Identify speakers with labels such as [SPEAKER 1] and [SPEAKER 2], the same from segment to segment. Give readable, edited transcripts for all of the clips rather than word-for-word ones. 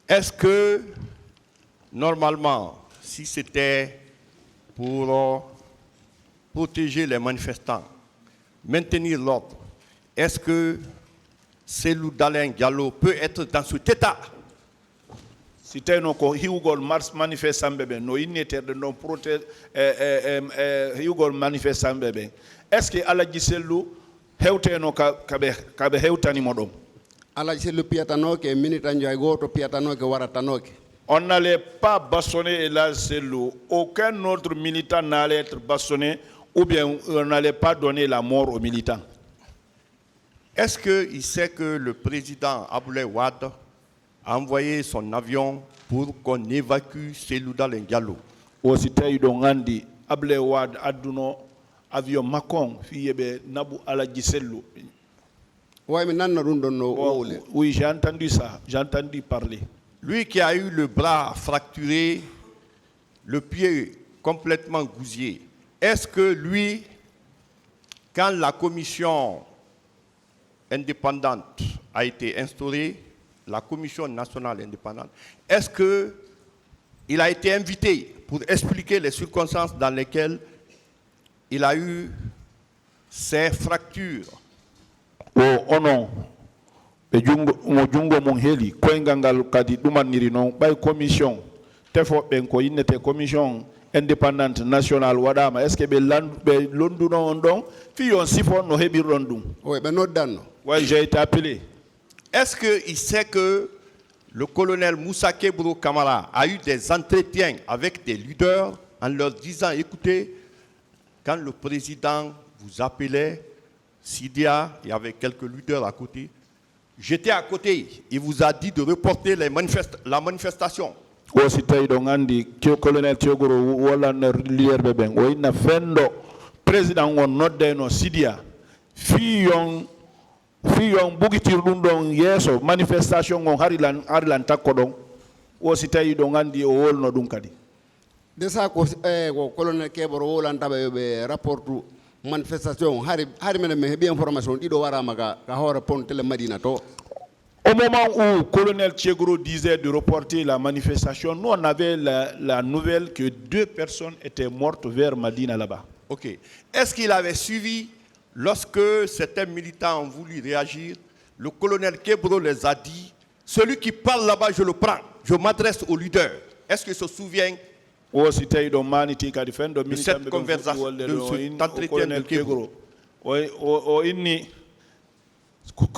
[SPEAKER 1] Est-ce que, normalement, si c'était pour protéger les manifestants, maintenir l'ordre, est-ce que Cellou Dalein Diallo peut être dans cet état?
[SPEAKER 2] Si tu as hiugol manifestant bébé, no ineterde non proté hiugol manifestant bébé. Est-ce que Aladji Cellou hewteno kabe hewtani modom?
[SPEAKER 3] Aladji Cellou piatanoke militant joy goto piatanoke waratanoke.
[SPEAKER 2] On n'allait pas bastonner Aladji Cellou. Aucun autre militant n'allait être bastonné ou bien on n'allait pas donner la mort aux militants.
[SPEAKER 1] Est-ce qu'il sait que le président Abdoulaye Wade a envoyé son avion pour qu'on évacue Cellou Dalein Diallo?
[SPEAKER 2] Aussi tawi ɗo gandi Abdoulaye Wade adduno avion Macron fiyebe Nabou Aladji Cellou. Oui, j'ai entendu ça, j'ai entendu parler.
[SPEAKER 1] Lui qui a eu le bras fracturé, le pied complètement gousillé, est-ce que lui, quand la commission indépendante a été instaurée, la commission nationale indépendante, est-ce qu'il a été invité pour expliquer les circonstances dans lesquelles il a eu ces fractures?
[SPEAKER 2] Oh non, e jungo mon heli koyngal kadi ɗumaniri noon ɓay commission tefoɓe ko innete commission indépendante nationale waɗama est ce que ɓe londuno on ɗon fi on sifon no heɓirɗon ɗum?
[SPEAKER 3] Oui, ɓe noddanno.
[SPEAKER 2] Oui, j'ai été appelé.
[SPEAKER 1] Est-ce qu'il sait que le colonel Moussa Kebro Kamara a eu des entretiens avec des leaders en leur disant, écoutez, quand le président vous appelait, Sidia, il y avait quelques leaders à côté, j'étais à côté, il vous a dit de reporter la manifestation.
[SPEAKER 2] Aussi tawi ɗo andi colonel Thiogoro walla no liyerɓe ɓen o inna fenɗo président on noddeno Sidia fiyon bugitir ɗum ɗon yeeso manifestation on harilan takko ɗon o si tawi ɗo andi o wolno ɗum kadi
[SPEAKER 3] de ça ko colonel Kebro wolantaɓe yoɓe rapport manifestation hari menen mi heeɓi information ɗiɗo warama ka hoore pon télé Madina to.
[SPEAKER 2] Au moment où colonel Thiegro disait de reporter la manifestation, nous on avait la nouvelle que 2 personnes étaient mortes vers Madina là-bas.
[SPEAKER 1] Ok. Est-ce qu'il avait suivi lorsque certains militants ont voulu réagir? Le colonel Kebro les a dit, celui qui parle là-bas, je le prends. Je m'adresse au leader. Est-ce qu'il se souvient
[SPEAKER 2] de
[SPEAKER 1] cette conversation, de cet entretien de Kebro?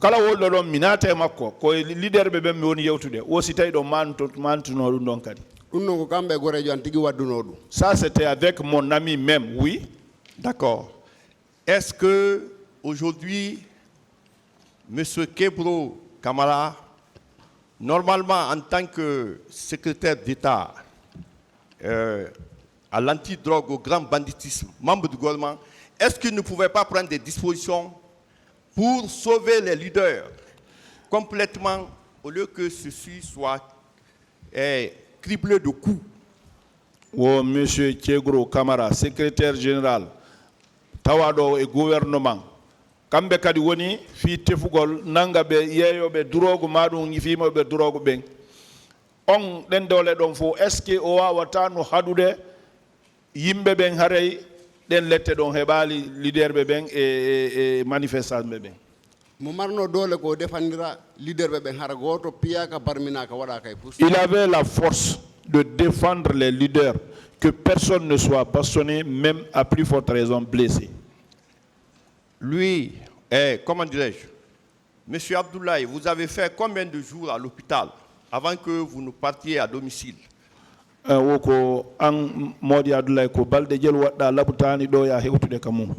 [SPEAKER 2] Kala wolɗo ɗon mi naata e makko ko leader ɓe ɓen mi woni yewtude o si tawi ɗo mantuno ɗum ɗon kadi
[SPEAKER 3] ɗum noon ko kamɓe gorejo an tigui wadduno ɗum.
[SPEAKER 2] Ça c'était avec mon ami même, oui.
[SPEAKER 1] D'accord. Est-ce que aujourd'hui monsieur Kebro Kamara, normalement en tant que secrétaire d'État à l'antidrogue, au grand banditisme, membre du gouvernement, est-ce qu'il ne pouvait pas prendre des dispositions pour sauver les leaders complètement, au lieu que ceci soit criblé de coups?
[SPEAKER 2] Oh, monsieur Thiegro Kamara, secrétaire général, Tawado et gouvernement, kambe kadi woni fi tefugol nanga be yeyoɓe drogue maɗum fimoɓe drogue ɓen on ɗen dole ɗon fo est ce que o wawata no haɗude yimɓe ɓen haaray ɗen lette ɗon heɓali leader ɓe ɓen e manifestant ɓe ɓen
[SPEAKER 3] mo marno dole ko defandira leader ɓe ɓen hara goto piyaka barminaka waɗaka e pousse.
[SPEAKER 2] Il avait la force de défendre les leaders, que personne ne soit bastonné, même à plus forte raison blessé.
[SPEAKER 1] Lui, comment dirais-je, monsieur Abdoulaye, vous avez fait combien de jours à l'hôpital avant que vous ne partiez à domicile?
[SPEAKER 2] Woko an modi Abdoulaye ko balde jel wadda labutani do ya hewtude kamum.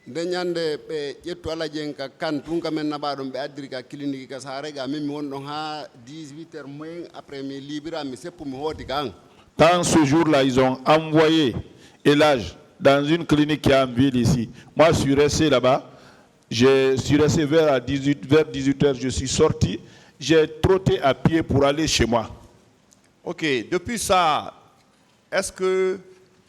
[SPEAKER 3] Nde ñande ɓe ƴettu alajen ka kan tun kamen naɓa ɗum ɓe addiri ka clinique ka saare ga min mi woni ɗon ha 18h moins après mi libira mi seppu mi hooti ka an.
[SPEAKER 2] Quand ce jour-là ils ont envoyé Elage dans une clinique qui est en ville ici, moi je suis resté là-bas, je suis resté vers 18h, je suis sorti, j'ai trotté à pied pour aller chez moi.
[SPEAKER 1] Ok, depuis ça, est-ce qu'il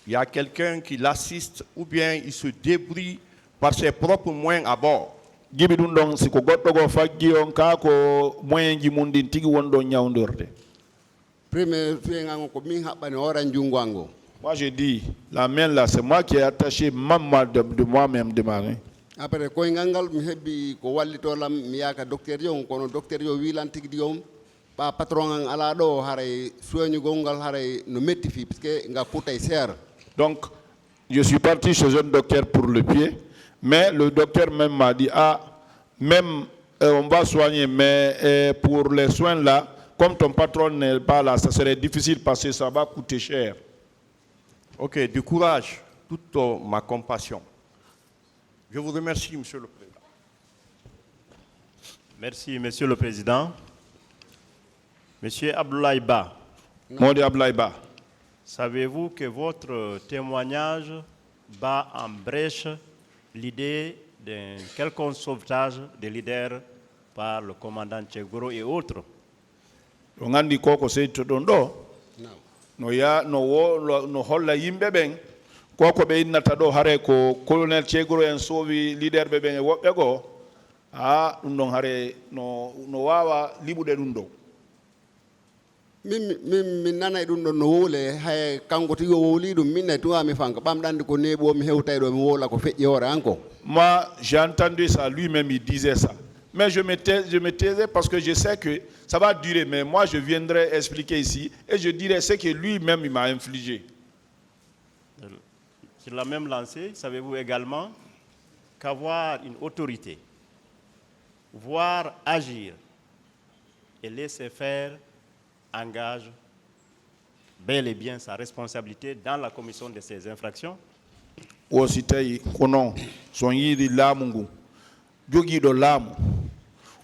[SPEAKER 1] y a quelqu'un qui l'assiste ou bien il se débrouille par ses propres moyens à bord?
[SPEAKER 2] Gibi ɗum ɗon siko goɗɗo go faggi on ka ko moyen ji mum ɗin tigi wonɗon ñawdorde.
[SPEAKER 3] premier suengango ko min haɓɓani horan jungwango.
[SPEAKER 2] Moi, je dis, la main là, c'est moi qui ai attaché maman de moi-même de ma main.
[SPEAKER 3] Après koyngal ngal mi hebbi ko wallitolam mi yaka docteur yo kono docteur yo wilan tigi diom pa patron an ala do haray soñugol ngal haray no metti fi parce que nga putay ser.
[SPEAKER 2] Donc, je suis parti chez un docteur pour le pied, mais le docteur même m'a dit, même on va soigner, mais pour les soins là, comme ton patron n'est pas là, ça serait difficile parce que ça va coûter cher.
[SPEAKER 1] Ok, du courage, toute ma compassion. Je vous remercie, Monsieur le Président.
[SPEAKER 4] Merci, Monsieur le Président. Monsieur Abdoulaye Ba,
[SPEAKER 2] Modi Abdoulaye Ba,
[SPEAKER 4] savez-vous que votre témoignage bat en brèche l'idée d'un quelconque sauvetage des leaders par le commandant Tchegoro et autres?
[SPEAKER 2] on a dit koko c'est tout dondo. No ya no wo no holla yimbe ben koko be innata do hare ko colonel Tchegoro en sovi leader be ben e wobbe go dum don hare no wawa libude dum do.
[SPEAKER 3] min nanay ɗum ɗon no wowle hay kanko tigi o wowli ɗum min ne tuwa mi fanka ɓamɗande ko neeɓo mi hewtay ɗo mi wowla ko feƴƴi hoore an ko.
[SPEAKER 2] Moi, j'ai entendu ça, lui-même il disait ça. Mais je me taisais parce que je sais que ça va durer. Mais moi, je viendrai expliquer ici et je dirai ce que lui-même il m'a infligé.
[SPEAKER 4] Sur la même lancée, savez-vous également qu'avoir une autorité, voir agir et laisser faire engage bel et bien sa responsabilité dans la commission de ces infractions?
[SPEAKER 2] Aussi tay kono son yidi lamungu jogi do lamu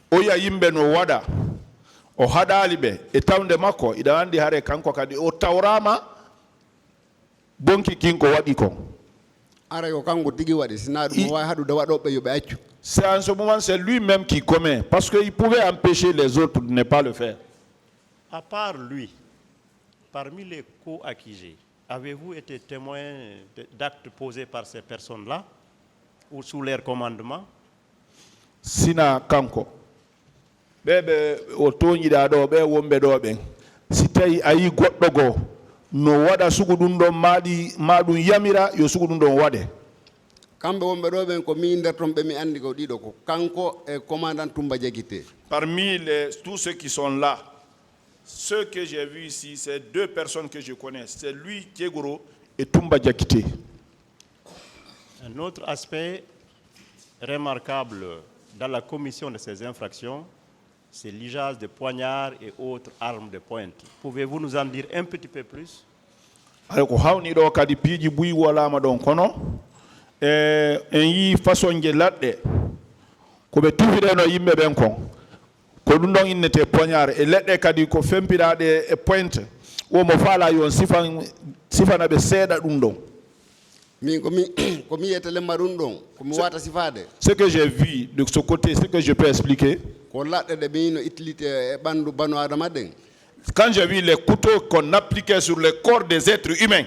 [SPEAKER 2] o ya yimbe no wada o hadali be e tawde makko ida andi hare kanko kadi o tawrama bonki kinko wadi ko
[SPEAKER 3] ara yo kanko tigi wadi sina ɗum wawi haɗude waɗoɓe yoɓe accu.
[SPEAKER 2] C'est en ce moment c'est lui-même qui commet parce qu'il pouvait empêcher les autres de ne pas le faire.
[SPEAKER 4] À part lui, parmi les co-accusés, avez-vous été témoin d'actes posés par ces personnes-là ou sous leur commandement?
[SPEAKER 2] Sina kanko bebe o toñiɗa ɗo ɓe wonɓe ɗo ɓen si tawi ayi goɗɗo goo no waɗa sugu ɗum ɗon maɗum yamira yo sugu ɗum ɗon waɗe.
[SPEAKER 3] kamɓe wonɓe ɗo ɓen ko min nder toon ɓe mi andi ko ɗiɗo ko kanko e commandant Toumba Diakité.
[SPEAKER 2] Parmi tous ceux qui sont là, ceux que j'ai vus ici, c'est deux personnes que je connais. C'est lui, Tchegoro, et Toumba Diakité.
[SPEAKER 4] Un autre aspect remarquable dans la commission de ces infractions, c'est l'usage de poignards et autres armes de pointe. Pouvez-vous nous en dire un petit peu plus?
[SPEAKER 2] Alors, ko hawni ɗo kadi piiji buyi wolama ɗon kono en yi façon je laɗɗe ko ɓe tufiɗeno yimɓe ɓen kon ko ɗum ɗon innete poignard e leɗɗe kadi ko fempiraɗe e pointe womo faala yon sifana ɓe seeɗa ɗum ɗon.
[SPEAKER 3] min komi yiyatalemma ɗum ɗon komi wata sifade.
[SPEAKER 2] Ce que j'ai vu de ce côté, ce que je peux expliquer,
[SPEAKER 3] ko laɗɗe ɗe min no itlite e ɓandu banu adama ɗen.
[SPEAKER 2] quand j'ai vu les couteaux qu'on appliquait sur le corps des êtres humains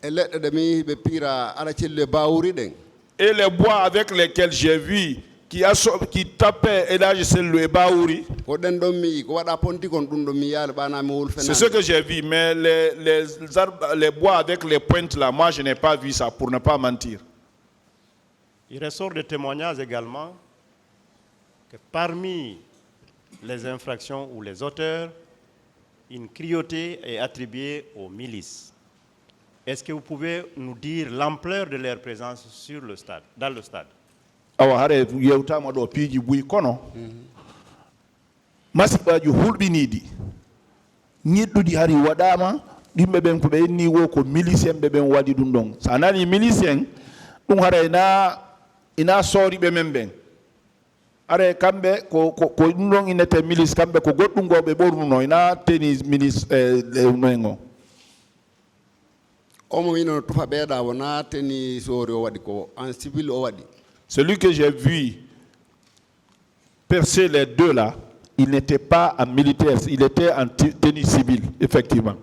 [SPEAKER 3] e leɗɗe ɗe mi ɓe pira ala cellu e bawuri ɗen
[SPEAKER 2] et les bois avec lesquels j'ai vu qui tapaient Elhadji Sello et Baouri,
[SPEAKER 3] ko ɗen ɗon mi ko waɗa ponti kon ɗum ɗon mi yaali ɓanami wol
[SPEAKER 2] c'est ce que j'ai vu, mais les bois avec les pointes là, moi je n'ai pas vu ça pour ne pas mentir.
[SPEAKER 4] Il ressort de témoignages également que parmi les infractions ou les auteurs, une cruauté est attribuée aux milices. Est-ce que vous pouvez nous dire l'ampleur de leur présence sur le stade, dans le stade?
[SPEAKER 2] Awa hare yewtama ɗo piiji buyi kono masiɓaji hulɓiniɗi ñiɗɗuɗi hari waɗama yimɓe ɓen ko ɓe inni wo ko milicien ɓe ɓen waɗi ɗum ɗon sa nani milicien ɗum hara ina sooriɓe men ɓen are kamɓe ko ɗum ɗon innete milice kamɓe ko goɗɗum go ɓe ɓornuno ina teni milice men o
[SPEAKER 3] omo wino tufa ɓeeɗa wona teni soori o waɗi ko en civil o waɗi.
[SPEAKER 2] Celui que j'ai vu percer les deux là, il n'était pas en militaire, il était en tenue civile, effectivement.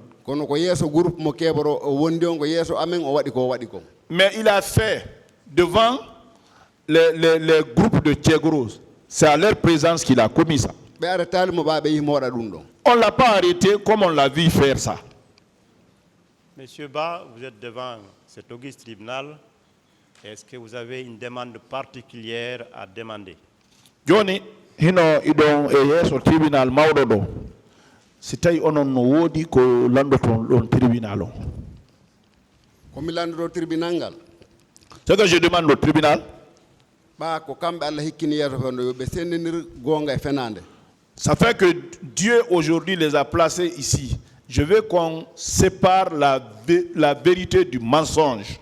[SPEAKER 2] Mais il a fait devant les groupes de Tchegoro. C'est à leur présence qu'il a commis ça.
[SPEAKER 3] ɓe arrêtali mo ɓa ɓe yimo waɗa ɗum ɗon.
[SPEAKER 2] On ne l'a pas arrêté comme on l'a vu faire ça.
[SPEAKER 4] Monsieur Ba, vous êtes devant cet auguste tribunal. Est-ce que vous avez une demande particulière à demander?
[SPEAKER 2] Joni hino idon e yeso tribunal mawɗo ɗo si tawi onon no woodi ko landoton ɗon tribunal o.
[SPEAKER 3] komi landoto tribunal ngal
[SPEAKER 2] Ce que je demande au tribunal,
[SPEAKER 3] ɓa ko kamɓe Allah hikkini yeeso fen ɗo yoɓe sendinir goonga e fenande.
[SPEAKER 2] ça fait que Dieu aujourd'hui les a placés ici. Je veux qu'on sépare la vérité du mensonge.